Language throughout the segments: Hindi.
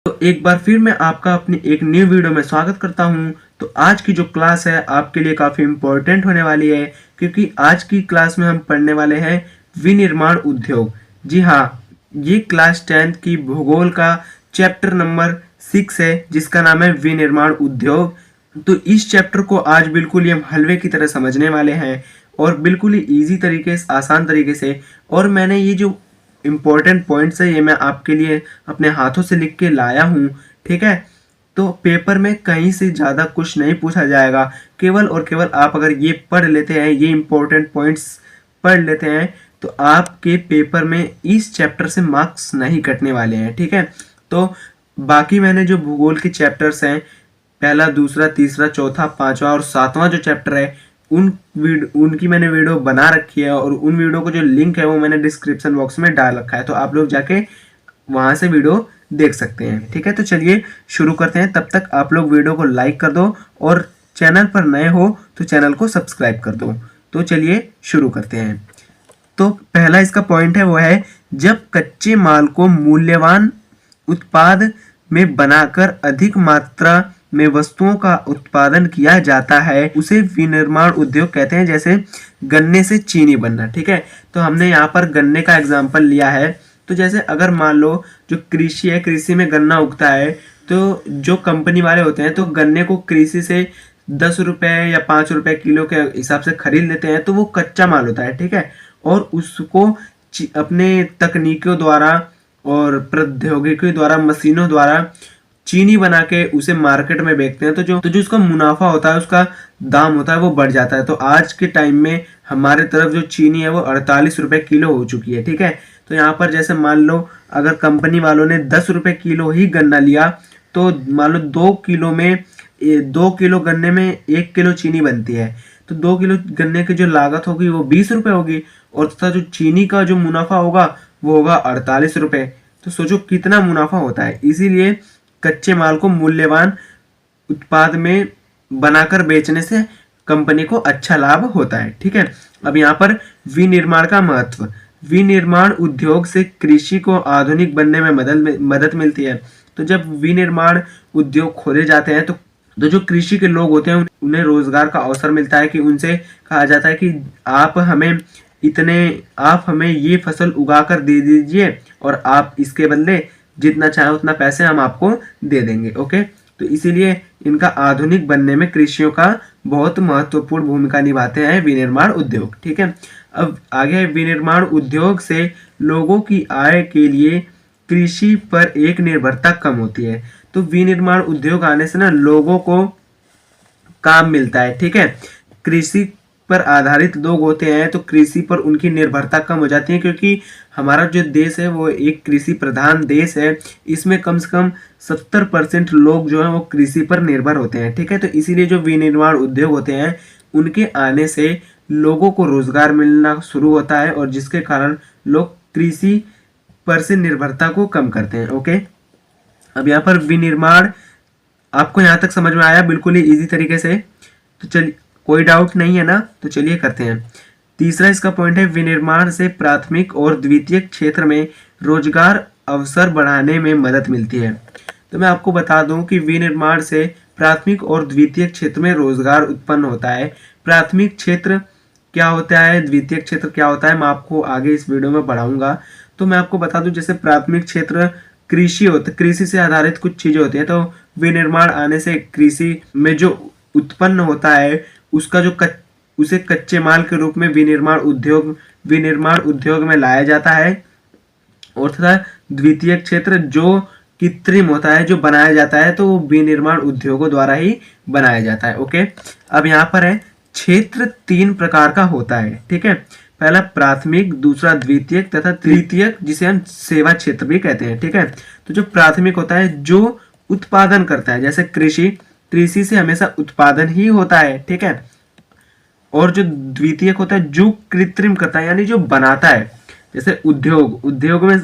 तो एक बार फिर मैं आपका अपनी एक न्यू वीडियो में स्वागत करता हूं। तो आज की जो क्लास है आपके लिए काफ़ी इम्पोर्टेंट होने वाली है, क्योंकि आज की क्लास में हम पढ़ने वाले हैं विनिर्माण उद्योग। जी हाँ, ये क्लास 10th की भूगोल का चैप्टर नंबर 6 है, जिसका नाम है विनिर्माण उद्योग। तो इस चैप्टर को आज बिल्कुल ही हम हलवे की तरह समझने वाले हैं, और बिल्कुल ही ईजी तरीके से, आसान तरीके से। और मैंने ये जो इम्पोर्टेंट पॉइंट्स है ये मैं आपके लिए अपने हाथों से लिख के लाया हूँ, ठीक है। तो पेपर में कहीं से ज़्यादा कुछ नहीं पूछा जाएगा, केवल और केवल आप अगर ये पढ़ लेते हैं, ये इम्पोर्टेंट पॉइंट्स पढ़ लेते हैं, तो आपके पेपर में इस चैप्टर से मार्क्स नहीं कटने वाले हैं, ठीक है। तो बाकी मैंने जो भूगोल के चैप्टर्स हैं, पहला, दूसरा, तीसरा, चौथा, पांचवा और सातवां जो चैप्टर है, उनकी मैंने वीडियो बना रखी है, और उन वीडियो को जो लिंक है वो मैंने डिस्क्रिप्शन बॉक्स में डाल रखा है, तो आप लोग जाके वहां से वीडियो देख सकते हैं, ठीक है। तो चलिए शुरू करते हैं। तब तक आप लोग वीडियो को लाइक कर दो, और चैनल पर नए हो तो चैनल को सब्सक्राइब कर दो। तो चलिए शुरू करते हैं। तो पहला इसका पॉइंट है वो है, जब कच्चे माल को मूल्यवान उत्पाद में बनाकर अधिक मात्रा में वस्तुओं का उत्पादन किया जाता है, उसे विनिर्माण उद्योग कहते हैं। जैसे गन्ने से चीनी बनना, ठीक है। तो हमने यहाँ पर गन्ने का एग्जाम्पल लिया है। तो जैसे अगर मान लो जो कृषि है, कृषि में गन्ना उगता है, तो जो कंपनी वाले होते हैं तो गन्ने को कृषि से 10 रुपए या 5 रुपए किलो के हिसाब से खरीद लेते हैं, तो वो कच्चा माल होता है, ठीक है। और उसको अपने तकनीकों द्वारा और प्रौद्योगिकी द्वारा, मशीनों द्वारा चीनी बना के उसे मार्केट में बेचते हैं। तो जो उसका मुनाफा होता है, उसका दाम होता है, वो बढ़ जाता है। तो आज के टाइम में हमारे तरफ जो चीनी है वो 48 रुपए किलो हो चुकी है, ठीक है। तो यहाँ पर जैसे मान लो अगर कंपनी वालों ने 10 रुपए किलो ही गन्ना लिया, तो मान लो 2 किलो गन्ने में 1 किलो चीनी बनती है, तो 2 किलो गन्ने की जो लागत होगी वो 20 रुपए होगी, और तथा जो चीनी का जो मुनाफा होगा वो होगा 48 रुपए। तो सोचो कितना मुनाफा होता है। इसीलिए कच्चे माल को मूल्यवान उत्पाद में बनाकर बेचने से कंपनी को अच्छा लाभ होता है, ठीक है। अब यहाँ पर विनिर्माण का महत्व। विनिर्माण उद्योग से कृषि को आधुनिक बनने में मदद मिलती है। तो जब विनिर्माण उद्योग खोले जाते हैं, तो जो कृषि के लोग होते हैं उन्हें रोजगार का अवसर मिलता है, कि उनसे कहा जाता है कि आप हमें ये फसल उगा कर दे दीजिए, और आप इसके बदले जितना चाहे उतना पैसे हम आपको दे देंगे, ओके। तो इसीलिए इनका आधुनिक बनने में कृषियों का बहुत महत्वपूर्ण भूमिका निभाते हैं विनिर्माण उद्योग, ठीक है। अब आगे, विनिर्माण उद्योग से लोगों की आय के लिए कृषि पर एक निर्भरता कम होती है। तो विनिर्माण उद्योग आने से ना लोगों को काम मिलता है, ठीक है। कृषि पर आधारित लोग होते हैं, तो कृषि पर उनकी निर्भरता कम हो जाती है, क्योंकि हमारा जो देश है वो एक कृषि प्रधान देश है। इसमें कम से कम 70% लोग जो है वो कृषि पर निर्भर होते हैं, ठीक है। तो इसीलिए जो विनिर्माण उद्योग होते हैं उनके आने से लोगों को रोजगार मिलना शुरू होता है, और जिसके कारण लोग कृषि पर से निर्भरता को कम करते हैं, ओके। अब यहाँ पर विनिर्माण आपको यहाँ तक समझ में आया बिल्कुल ही इजी तरीके से। तो चलिए, कोई डाउट नहीं है ना, तो चलिए करते हैं। तीसरा इसका पॉइंट है, विनिर्माण से प्राथमिक और द्वितीयक क्षेत्र में रोजगार अवसर बढ़ाने में मदद मिलती है। तो मैं आपको बता दूं कि विनिर्माण से प्राथमिक और द्वितीयक क्षेत्र में रोजगार उत्पन्न होता है। प्राथमिक क्षेत्र क्या होता है, द्वितीयक क्षेत्र क्या होता है, मैं आपको आगे इस वीडियो में पढ़ाऊंगा। तो मैं आपको बता दूं, जैसे प्राथमिक क्षेत्र कृषि से आधारित कुछ चीजें होती हैं। तो विनिर्माण आने से कृषि में जो उत्पन्न होता है उसका उसे कच्चे माल के रूप में विनिर्माण उद्योग में लाया जाता है। और तथा द्वितीय क्षेत्र जो कृत्रिम होता है, जो बनाया जाता है, तो वो विनिर्माण उद्योगों द्वारा ही बनाया जाता है, ओके। अब यहाँ पर है, क्षेत्र 3 प्रकार का होता है, ठीक है। पहला प्राथमिक, दूसरा द्वितीयक तथा तृतीयक, जिसे हम सेवा क्षेत्र भी कहते हैं, ठीक है। तो जो प्राथमिक होता है जो उत्पादन करता है, जैसे कृषि से हमेशा उत्पादन ही होता है, ठीक है। और जो द्वितीयक होता है जो कृत्रिम करता है, यानी जो बनाता है, जैसे उद्योग में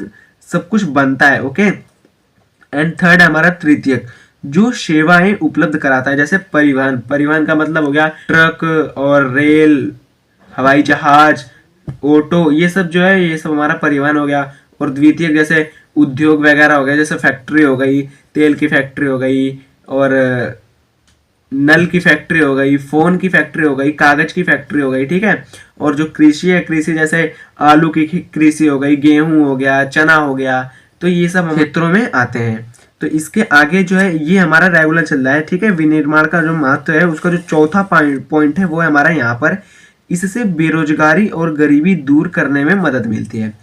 सब कुछ बनता है, ओके। एंड थर्ड है हमारा तृतीयक, जो सेवाएं उपलब्ध कराता है, जैसे परिवहन का मतलब हो गया ट्रक और रेल, हवाई जहाज, ऑटो, ये सब जो है ये सब हमारा परिवहन हो गया। और द्वितीयक जैसे उद्योग वगैरह हो गए, जैसे फैक्ट्री हो गई, तेल की फैक्ट्री हो गई, और नल की फैक्ट्री हो गई, फोन की फैक्ट्री हो गई, कागज की फैक्ट्री हो गई, ठीक है। और जो कृषि है, कृषि जैसे आलू की कृषि हो गई, गेहूं हो गया, चना हो गया, तो ये सब क्षेत्रों में आते हैं। तो इसके आगे जो है ये हमारा रेगुलर चल रहा है, ठीक है। विनिर्माण का जो महत्व है उसका जो चौथा पॉइंट है वो है हमारा यहाँ पर, इससे बेरोजगारी और गरीबी दूर करने में मदद मिलती है।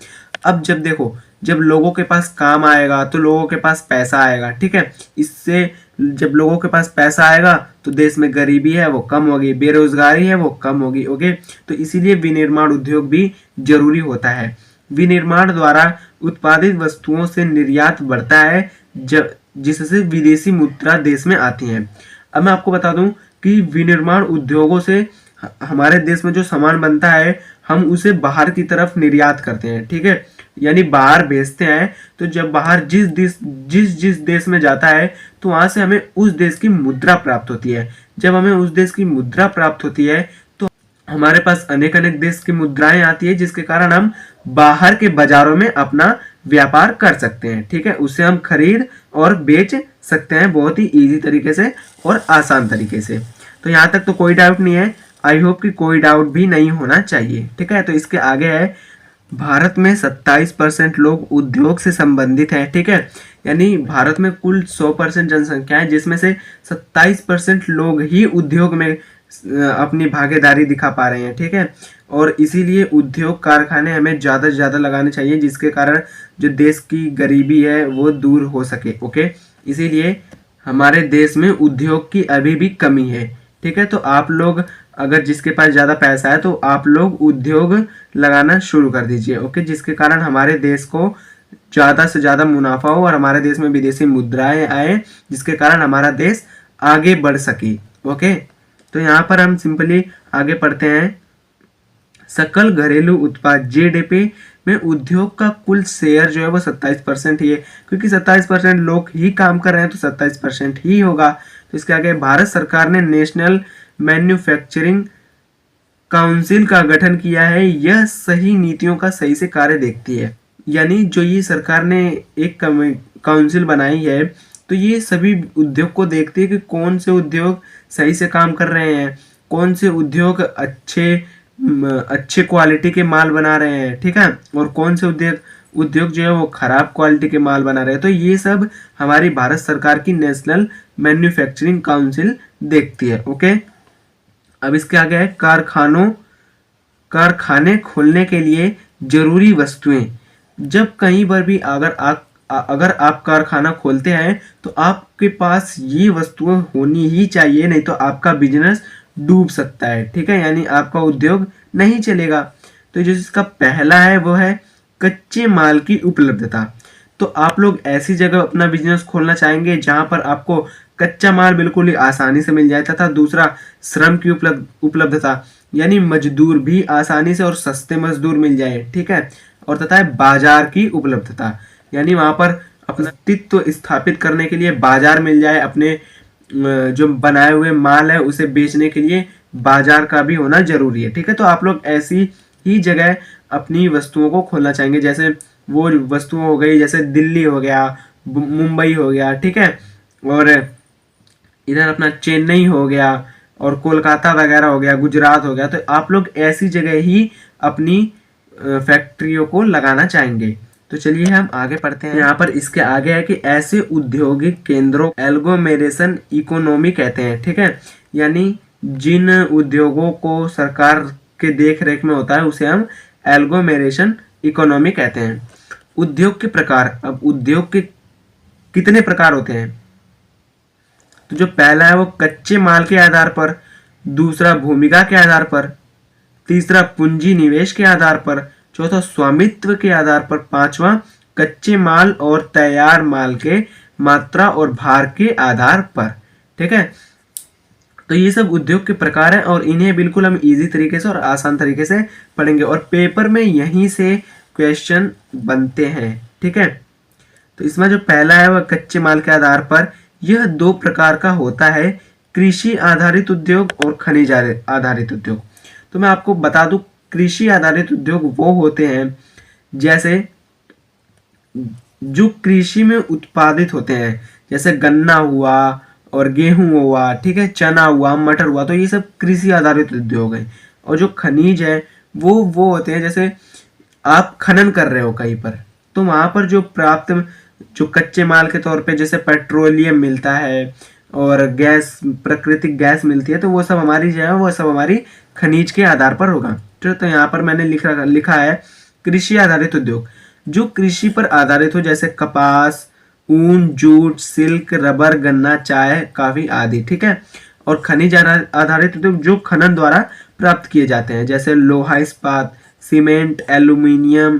अब जब देखो, जब लोगों के पास काम आएगा तो लोगों के पास पैसा आएगा, ठीक है। इससे जब लोगों के पास पैसा आएगा तो देश में गरीबी है वो कम होगी, बेरोजगारी है वो कम होगी, ओके। तो इसीलिए विनिर्माण उद्योग भी जरूरी होता है। विनिर्माण द्वारा उत्पादित वस्तुओं से निर्यात बढ़ता है, जिससे विदेशी मुद्रा देश में आती है। अब मैं आपको बता दूं कि विनिर्माण उद्योगों से हमारे देश में जो सामान बनता है हम उसे बाहर की तरफ निर्यात करते हैं, ठीक है, यानी बाहर भेजते हैं। तो जब बाहर जिस देश में जाता है तो वहां से हमें उस देश की मुद्रा प्राप्त होती है। जब हमें उस देश की मुद्रा प्राप्त होती है तो हमारे पास अनेक अनेक देश की मुद्राएं आती है, जिसके कारण हम बाहर के बाजारों में अपना व्यापार कर सकते हैं, ठीक है। उससे हम खरीद और बेच सकते हैं बहुत ही इजी तरीके से और आसान तरीके से। तो यहाँ तक तो कोई डाउट नहीं है, आई होप कि कोई डाउट भी नहीं होना चाहिए, ठीक है। तो इसके आगे है, भारत में 27% लोग उद्योग से संबंधित हैं, ठीक है। यानी भारत में कुल 100% जनसंख्या है, जिसमें से 27% लोग ही उद्योग में अपनी भागीदारी दिखा पा रहे हैं, ठीक है। और इसीलिए उद्योग कारखाने हमें ज़्यादा से ज़्यादा लगाने चाहिए, जिसके कारण जो देश की गरीबी है वो दूर हो सके, ओके। इसीलिए हमारे देश में उद्योग की अभी भी कमी है, ठीक है। तो आप लोग अगर जिसके पास ज़्यादा पैसा है तो आप लोग उद्योग लगाना शुरू कर दीजिए, ओके, जिसके कारण हमारे देश को ज़्यादा से ज़्यादा मुनाफा हो और हमारे देश में विदेशी मुद्राएं आए, जिसके कारण हमारा देश आगे बढ़ सके, ओके। तो यहाँ पर हम सिंपली आगे पढ़ते हैं, सकल घरेलू उत्पाद जीडीपी में उद्योग का कुल शेयर जो है वो 27% ही है, क्योंकि 27% लोग ही काम कर रहे हैं तो 27% ही होगा। तो इसके आगे, भारत सरकार ने नेशनल मैन्युफैक्चरिंग काउंसिल का गठन किया है, यह सही नीतियों का सही से कार्य देखती है। यानी जो ये सरकार ने एक काउंसिल बनाई है तो ये सभी उद्योग को देखती है कि कौन से उद्योग सही से काम कर रहे हैं, कौन से उद्योग अच्छे क्वालिटी के माल बना रहे हैं, ठीक है, और कौन से उद्योग जो है वो खराब क्वालिटी के माल बना रहे हैं। तो ये सब हमारी भारत सरकार की नेशनल मैन्युफैक्चरिंग काउंसिल देखती है, ओके। अब इसके आगे है, कारखाने खोलने के लिए जरूरी वस्तुएं। जब कहीं पर भी अगर आप कारखाना खोलते हैं तो आपके पास ये वस्तुएं होनी ही चाहिए, नहीं तो आपका बिजनेस डूब सकता है, ठीक है, यानी आपका उद्योग नहीं चलेगा। तो जो इसका पहला है वो है कच्चे माल की उपलब्धता। तो आप लोग ऐसी जगह अपना बिजनेस खोलना चाहेंगे जहां पर आपको कच्चा माल बिल्कुल ही आसानी से मिल जाए, तथा दूसरा श्रम की उपलब्धता, यानी मजदूर भी आसानी से और सस्ते मजदूर मिल जाए, ठीक है, और तथा है बाजार की उपलब्धता, यानी वहां पर अपना अस्तित्व स्थापित करने के लिए बाजार मिल जाए, अपने जो बनाए हुए माल है उसे बेचने के लिए बाजार का भी होना जरूरी है, ठीक है। तो आप लोग ऐसी ही जगह अपनी वस्तुओं को खोलना चाहेंगे, जैसे वो वस्तुएं हो गई, जैसे दिल्ली हो गया, मुंबई हो गया, ठीक है, और इधर अपना चेन्नई हो गया, और कोलकाता वगैरह हो गया, गुजरात हो गया। तो आप लोग ऐसी जगह ही अपनी फैक्ट्रियों को लगाना चाहेंगे। तो चलिए हम आगे पढ़ते हैं। यहाँ पर इसके आगे है कि ऐसे औद्योगिक केंद्रों एग्लोमेरेशन इकोनॉमी कहते हैं, ठीक है, यानी जिन उद्योगों को सरकार के देख रेख में होता है उसे हम एग्लोमेरेशन इकोनॉमी कहते हैं। उद्योग के प्रकार, अब उद्योग के कितने प्रकार होते हैं? तो जो पहला है वो कच्चे माल के आधार पर, दूसरा भूमिका के आधार पर, तीसरा पूंजी निवेश के आधार पर, चौथा स्वामित्व के आधार पर, पांचवा कच्चे माल और तैयार माल के मात्रा और भार के आधार पर, ठीक है। तो ये सब उद्योग के प्रकार हैं और इन्हें बिल्कुल हम इजी तरीके से और आसान तरीके से पढ़ेंगे और पेपर में यहीं से क्वेश्चन बनते हैं, ठीक है। तो इसमें जो पहला है वह कच्चे माल के आधार पर, यह दो प्रकार का होता है, कृषि आधारित उद्योग और खनिज आधारित उद्योग। तो मैं आपको बता दूं, कृषि आधारित उद्योग वो होते हैं जैसे जो कृषि में उत्पादित होते हैं, जैसे गन्ना हुआ और गेहूं हुआ, ठीक है, चना हुआ, मटर हुआ, तो ये सब कृषि आधारित उद्योग है। और जो खनिज है वो होते हैं, जैसे आप खनन कर रहे हो कहीं पर, तो वहां पर जो प्राप्त जो कच्चे माल के तौर पे जैसे पेट्रोलियम मिलता है और गैस, प्राकृतिक गैस मिलती है, तो वो सब हमारी जो है वो सब हमारी खनिज के आधार पर होगा। तो यहाँ पर मैंने लिखा है कृषि आधारित उद्योग, जो कृषि पर आधारित हो, जैसे कपास, ऊन, जूट, सिल्क, रबर, गन्ना, चाय, कॉफी आदि, ठीक है। और खनिज आधारित उद्योग जो खनन द्वारा प्राप्त किए जाते हैं, जैसे लोहा, इस्पात, सीमेंट, एल्यूमिनियम,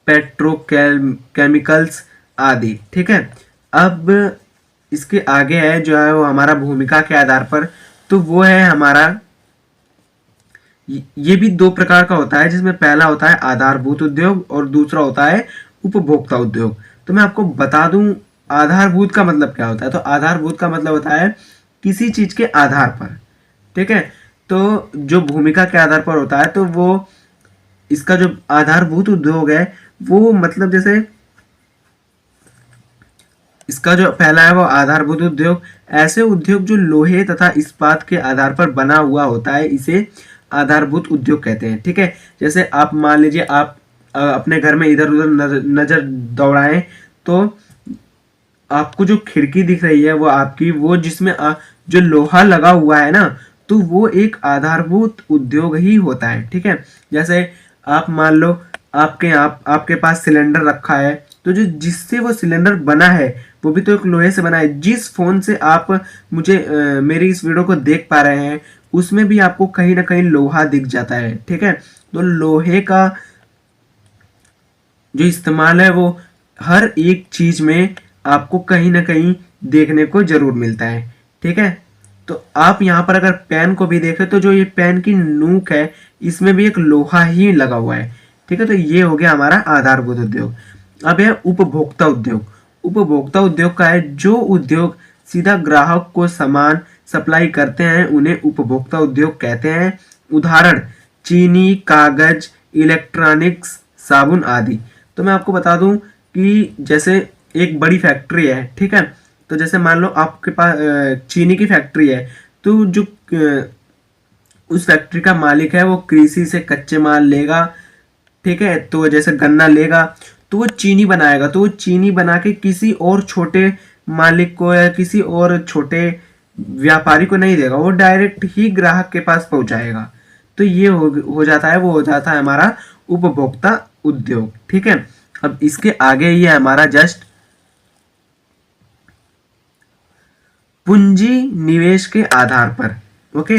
पेट्रोकेमिकल्स आदि, ठीक है। अब इसके आगे है जो है वो हमारा भूमिका के आधार पर, तो वो है हमारा, ये भी दो प्रकार का होता है, जिसमें पहला होता है आधारभूत उद्योग और दूसरा होता है उपभोक्ता उद्योग। तो मैं आपको बता दूं आधारभूत का मतलब क्या होता है। तो आधारभूत का मतलब होता है किसी चीज के आधार पर, ठीक है। तो जो भूमिका के आधार पर होता है, तो वो इसका जो आधारभूत उद्योग है वो मतलब जैसे इसका जो पहला है वो आधारभूत उद्योग, ऐसे उद्योग जो लोहे तथा इस्पात के आधार पर बना हुआ होता है, इसे आधारभूत उद्योग कहते हैं, ठीक है। जैसे आप मान लीजिए आप अपने घर में इधर उधर नजर दौड़ाएं, तो आपको जो खिड़की दिख रही है वो आपकी, वो जिसमें जो लोहा लगा हुआ है ना, तो वो एक आधारभूत उद्योग ही होता है, ठीक है। जैसे आप मान लो आपके पास सिलेंडर रखा है, तो जो जिससे वो सिलेंडर बना है वो भी तो एक लोहे से बना है। जिस फोन से आप मुझे मेरी इस वीडियो को देख पा रहे हैं, उसमें भी आपको कहीं ना कहीं लोहा दिख जाता है, ठीक है। तो लोहे का जो इस्तेमाल है वो हर एक चीज में आपको कहीं ना कहीं देखने को जरूर मिलता है, ठीक है। तो आप यहाँ पर अगर पेन को भी देखें, तो जो ये पेन की नोक है इसमें भी एक लोहा ही लगा हुआ है, ठीक है। तो ये हो गया हमारा आधारभूत उद्योग। अब है उपभोक्ता उद्योग। उपभोक्ता उद्योग का है जो उद्योग सीधा ग्राहक को सामान सप्लाई करते हैं, उन्हें उपभोक्ता उद्योग कहते हैं। उदाहरण चीनी, कागज, इलेक्ट्रॉनिक्स, साबुन आदि। तो मैं आपको बता दूं कि जैसे एक बड़ी फैक्ट्री है, ठीक है। तो जैसे मान लो आपके पास चीनी की फैक्ट्री है, तो जो उस फैक्ट्री का मालिक है वो कृषि से कच्चे माल लेगा, ठीक है। तो जैसे गन्ना लेगा तो वो चीनी बनाएगा, तो वो चीनी बना के किसी और छोटे मालिक को या किसी और छोटे व्यापारी को नहीं देगा, वो डायरेक्ट ही ग्राहक के पास पहुंचाएगा। तो ये हो जाता है, वो हो जाता है हमारा उपभोक्ता उद्योग, ठीक है। अब इसके आगे ये हमारा जस्ट पूंजी निवेश के आधार पर, ओके।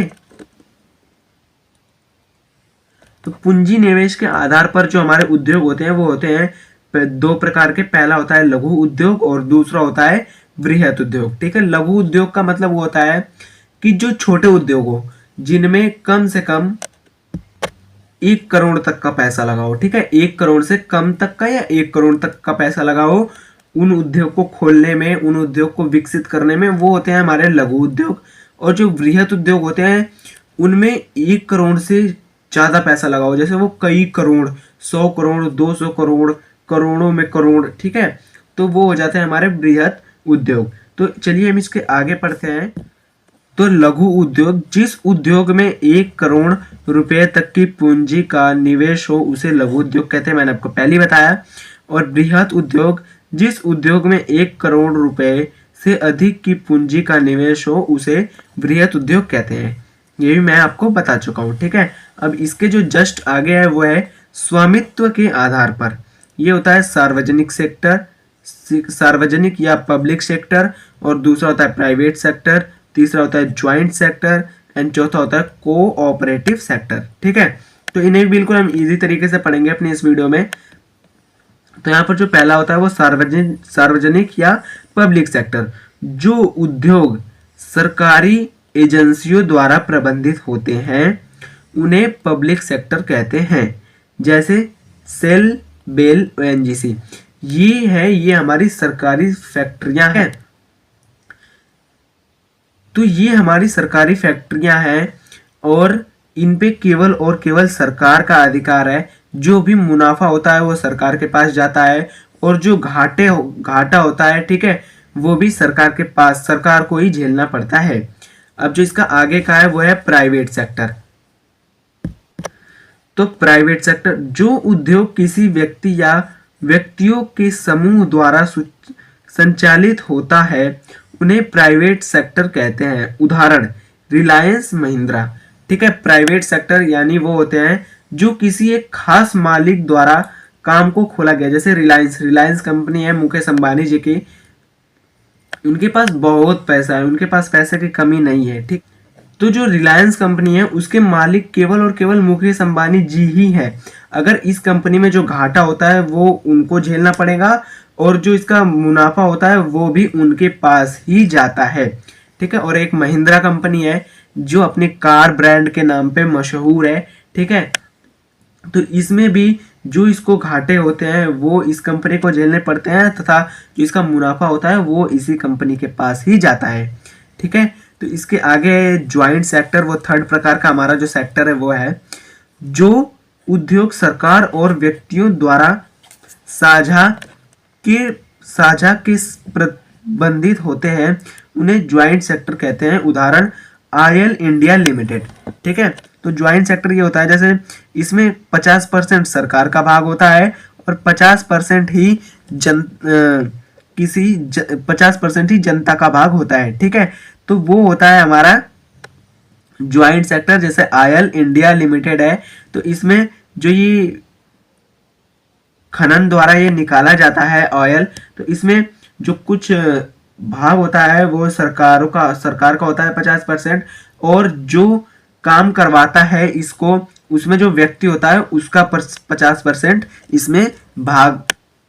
तो पूंजी निवेश के आधार पर जो हमारे उद्योग होते हैं वो होते हैं दो प्रकार के। पहला होता है लघु उद्योग और दूसरा होता है बृहत उद्योग, ठीक है। लघु उद्योग का मतलब वो होता है कि जो छोटे उद्योग हो, जिनमें कम से कम 1 करोड़ तक का पैसा लगाओ, ठीक है। 1 करोड़ से कम तक का या 1 करोड़ तक का पैसा लगाओ उन उद्योग को खोलने में, उन उद्योग को विकसित करने में, वो होते हैं हमारे लघु उद्योग। और जो बृहत उद्योग होते हैं उनमें 1 करोड़ से ज्यादा पैसा लगाओ, जैसे वो कई करोड़, 100 करोड़, 200 करोड़, करोड़ों में करोड़, ठीक है। तो वो हो जाते हैं हमारे बृहत उद्योग। तो चलिए हम इसके आगे पढ़ते हैं। तो लघु उद्योग जिस उद्योग में 1 करोड़ रुपए तक की पूंजी का निवेश हो उसे लघु उद्योग कहते हैं, मैंने आपको पहले ही बताया। और बृहत उद्योग जिस उद्योग में 1 करोड़ रुपए से अधिक की पूंजी का निवेश हो उसे बृहत उद्योग कहते हैं। ये भी मैं आपको बता चुका हूँ, ठीक है। अब इसके जो जस्ट आगे है वो है स्वामित्व के आधार पर। ये होता है सार्वजनिक सेक्टर, सार्वजनिक या पब्लिक सेक्टर, और दूसरा होता है प्राइवेट सेक्टर, तीसरा होता है ज्वाइंट सेक्टर, एंड चौथा होता है कोऑपरेटिव सेक्टर, ठीक है। तो इन्हें भी बिल्कुल हम इजी तरीके से पढ़ेंगे अपनी इस वीडियो में। तो यहाँ पर जो पहला होता है वो सार्वजनिक या पब्लिक सेक्टर। जो उद्योग सरकारी एजेंसियों द्वारा प्रबंधित होते हैं उन्हें पब्लिक सेक्टर कहते हैं, जैसे सेल, बेल, ओएनजीसी। ये हमारी सरकारी फैक्ट्रियां हैं। तो ये हमारी सरकारी फैक्ट्रियां हैं और इन पे केवल और केवल सरकार का अधिकार है, जो भी मुनाफा होता है वो सरकार के पास जाता है, और जो घाटा होता है, ठीक है, वो भी सरकार के पास, सरकार को ही झेलना पड़ता है। अब जो इसका आगे का है वो है प्राइवेट सेक्टर। तो प्राइवेट सेक्टर, जो उद्योग किसी व्यक्ति या व्यक्तियों के समूह द्वारा संचालित होता है, उन्हें प्राइवेट सेक्टर कहते हैं। उदाहरण रिलायंस महिंद्रा, ठीक है। प्राइवेट सेक्टर यानी वो होते हैं जो किसी एक खास मालिक द्वारा काम को खोला गया। जैसे रिलायंस कंपनी है मुकेश अंबानी जी की, उनके पास बहुत पैसा है, उनके पास पैसे की कमी नहीं है, ठीक। तो जो रिलायंस कंपनी है उसके मालिक केवल और केवल मुकेश अंबानी जी ही है। अगर इस कंपनी में जो घाटा होता है वो उनको झेलना पड़ेगा, और जो इसका मुनाफा होता है वो भी उनके पास ही जाता है, ठीक है। और एक महिंद्रा कंपनी है जो अपने कार ब्रांड के नाम पे मशहूर है, ठीक है। तो इसमें भी जो इसको घाटे होते हैं वो इस कंपनी को झेलने पड़ते हैं, तथा जो इसका मुनाफा होता है वो इसी कंपनी के पास ही जाता है, ठीक है। तो इसके आगे ज्वाइंट सेक्टर, वो थर्ड प्रकार का हमारा जो सेक्टर है वो है जो उद्योग सरकार और व्यक्तियों द्वारा साझा के प्रबंधित होते हैं, उन्हें ज्वाइंट सेक्टर कहते हैं। उदाहरण आयल इंडिया लिमिटेड, ठीक है। तो ज्वाइंट सेक्टर ये होता है जैसे इसमें 50% सरकार का भाग होता है और 50% ही 50% ही जनता का भाग होता है, ठीक है। तो वो होता है हमारा ज्वाइंट सेक्टर। जैसे आयल इंडिया लिमिटेड है, तो इसमें जो ये खनन द्वारा ये निकाला जाता है ऑयल, तो इसमें जो कुछ भाग होता है वो सरकार का होता है 50%, और जो काम करवाता है इसको, उसमें जो व्यक्ति होता है उसका 50% इसमें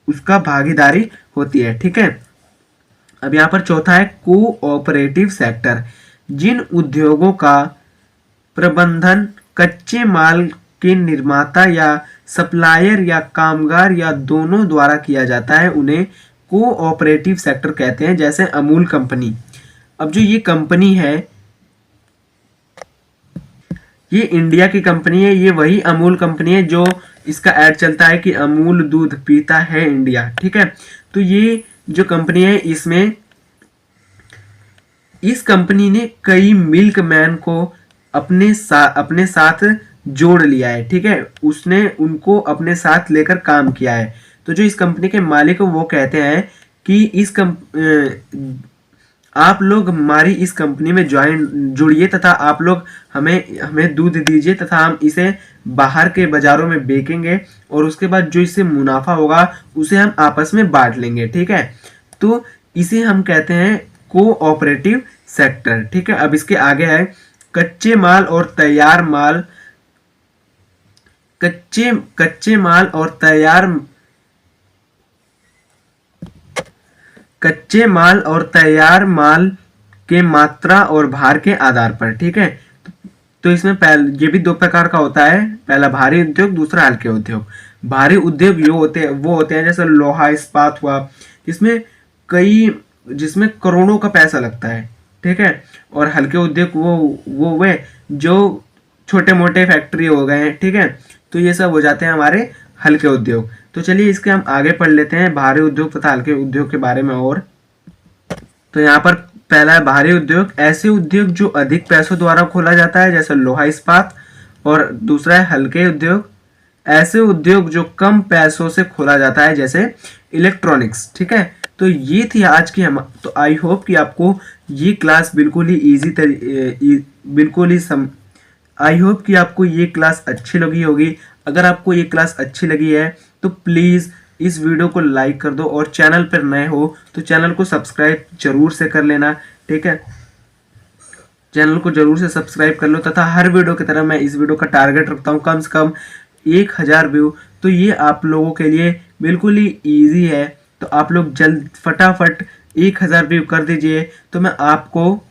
उसका भागीदारी होती है, ठीक है। अब यहाँ पर चौथा है कोऑपरेटिव सेक्टर। जिन उद्योगों का प्रबंधन कच्चे माल के निर्माता या सप्लायर या कामगार या दोनों द्वारा किया जाता है, उन्हें कोऑपरेटिव सेक्टर कहते हैं। जैसे अमूल कंपनी, अब जो ये कंपनी है ये इंडिया की कंपनी है, ये वही अमूल कंपनी है जो इसका ऐड चलता है कि अमूल दूध पीता है इंडिया, ठीक है। तो ये जो कंपनी है इसमें इस कंपनी ने कई मिल्क मैन को अपने साथ जोड़ लिया है, ठीक है। उसने उनको अपने साथ लेकर काम किया है। तो जो इस कंपनी के मालिक वो कहते हैं कि आप लोग हमारी इस कंपनी में जुड़िए तथा आप लोग हमें दूध दीजिए तथा हम इसे बाहर के बाजारों में बेचेंगे, और उसके बाद जो इससे मुनाफा होगा उसे हम आपस में बांट लेंगे, ठीक है। तो इसे हम कहते हैं कोऑपरेटिव सेक्टर, ठीक है। अब इसके आगे है कच्चे माल और तैयार माल। कच्चे माल और तैयार माल के मात्रा और भार के आधार पर, ठीक है। तो इसमें ये भी दो प्रकार का होता है, पहला भारी उद्योग, दूसरा हल्के उद्योग। भारी उद्योग वो होते हैं जैसे लोहा इस्पात हुआ, जिसमें करोड़ों का पैसा लगता है, ठीक है। और हल्के उद्योग वो वे जो छोटे मोटे फैक्ट्री हो गए, ठीक है। तो ये सब हो जाते हैं हमारे हल्के उद्योग। तो चलिए इसके हम आगे पढ़ लेते हैं भारी उद्योग तथा हल्के उद्योग के बारे में। और तो यहाँ पर पहला है भारी उद्योग, ऐसे उद्योग जो अधिक पैसों द्वारा खोला जाता है जैसे लोहा इस्पात। और दूसरा है हल्के उद्योग, ऐसे उद्योग जो कम पैसों से खोला जाता है जैसे इलेक्ट्रॉनिक्स, ठीक है। तो ये थी आज की तो आई होप कि आपको ये क्लास आई होप कि आपको ये क्लास अच्छी लगी होगी। अगर आपको ये क्लास अच्छी लगी है तो प्लीज़ इस वीडियो को लाइक कर दो, और चैनल पर नए हो तो चैनल को सब्सक्राइब जरूर से कर लेना, ठीक है। चैनल को जरूर से सब्सक्राइब कर लो, तथा हर वीडियो की तरह मैं इस वीडियो का टारगेट रखता हूँ कम से कम 1000 व्यू। तो ये आप लोगों के लिए बिल्कुल ही ईजी है, तो आप लोग जल्द फटाफट 1000 व्यू कर दीजिए, तो मैं आपको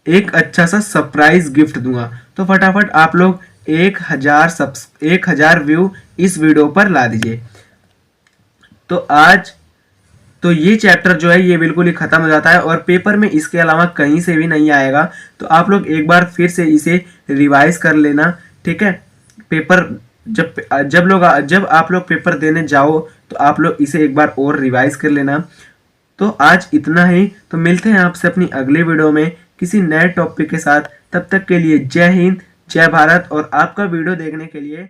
एक अच्छा सा सरप्राइज गिफ्ट दूंगा। तो फटाफट आप लोग 1000 व्यू इस वीडियो पर ला दीजिए। तो ये चैप्टर जो है ये बिल्कुल ही खत्म हो जाता है, और पेपर में इसके अलावा कहीं से भी नहीं आएगा। तो आप लोग एक बार फिर से इसे रिवाइज कर लेना, ठीक है। पेपर जब आप लोग पेपर देने जाओ तो आप लोग इसे एक बार और रिवाइज कर लेना। तो आज इतना ही, तो मिलते हैं आपसे अपनी अगली वीडियो में किसी नए टॉपिक के साथ। तब तक के लिए जय हिंद, जय भारत, और आपका वीडियो देखने के लिए